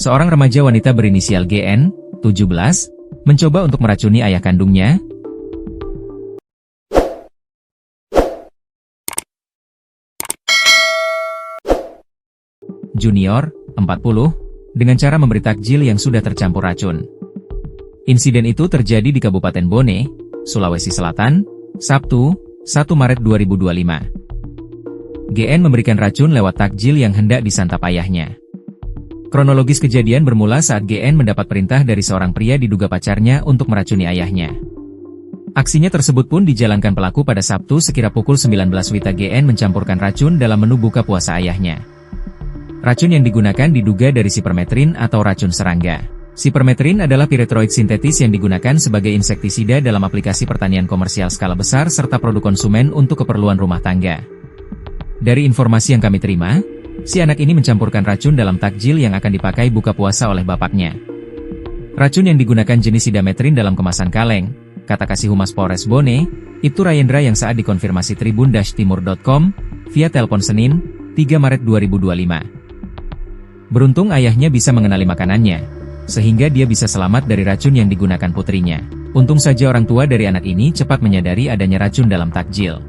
Seorang remaja wanita berinisial GN, 17, mencoba untuk meracuni ayah kandungnya. Junior, 40, dengan cara memberi takjil yang sudah tercampur racun. Insiden itu terjadi di Kabupaten Bone, Sulawesi Selatan, Sabtu, 1 Maret 2025. GN memberikan racun lewat takjil yang hendak disantap ayahnya. Kronologis kejadian bermula saat GN mendapat perintah dari seorang pria diduga pacarnya untuk meracuni ayahnya. Aksinya tersebut pun dijalankan pelaku pada Sabtu sekira pukul 19 WITA. GN mencampurkan racun dalam menu buka puasa ayahnya. Racun yang digunakan diduga dari sipermetrin atau racun serangga. Sipermetrin adalah piretroid sintetis yang digunakan sebagai insektisida dalam aplikasi pertanian komersial skala besar serta produk konsumen untuk keperluan rumah tangga. Dari informasi yang kami terima, si anak ini mencampurkan racun dalam takjil yang akan dipakai buka puasa oleh bapaknya. Racun yang digunakan jenis sidametrin dalam kemasan kaleng, kata Kasih Humas Polres Bone, Ibtu Rayendra yang saat dikonfirmasi tribun-timur.com, via telepon Senin, 3 Maret 2025. Beruntung ayahnya bisa mengenali makanannya, sehingga dia bisa selamat dari racun yang digunakan putrinya. Untung saja orang tua dari anak ini cepat menyadari adanya racun dalam takjil.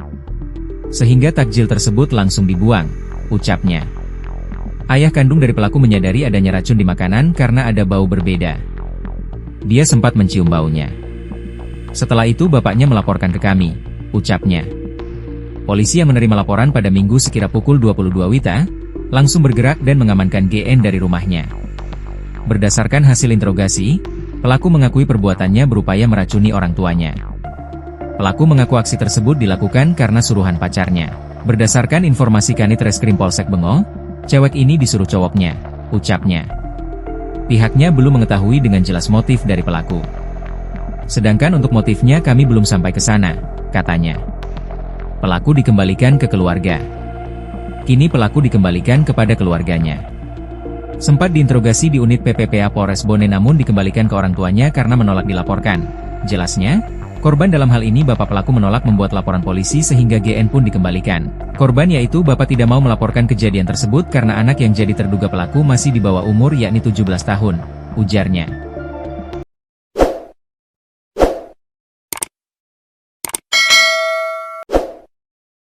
Sehingga takjil tersebut langsung dibuang, ucapnya. Ayah kandung dari pelaku menyadari adanya racun di makanan karena ada bau berbeda. Dia sempat mencium baunya. Setelah itu bapaknya melaporkan ke kami, ucapnya. Polisi yang menerima laporan pada Minggu sekira pukul 22 WITA, langsung bergerak dan mengamankan GN dari rumahnya. Berdasarkan hasil interogasi, pelaku mengakui perbuatannya berupaya meracuni orang tuanya. Pelaku mengaku aksi tersebut dilakukan karena suruhan pacarnya. Berdasarkan informasi Kanit Reskrim Polsek Bengo, cewek ini disuruh cowoknya, ucapnya. Pihaknya belum mengetahui dengan jelas motif dari pelaku. Sedangkan untuk motifnya kami belum sampai ke sana, katanya. Pelaku dikembalikan ke keluarga. Kini pelaku dikembalikan kepada keluarganya. Sempat diinterogasi di unit PPPA Polres Bone namun dikembalikan ke orang tuanya karena menolak dilaporkan. Jelasnya, korban dalam hal ini bapak pelaku menolak membuat laporan polisi sehingga GN pun dikembalikan. Korban yaitu bapak tidak mau melaporkan kejadian tersebut karena anak yang jadi terduga pelaku masih di bawah umur yakni 17 tahun, ujarnya.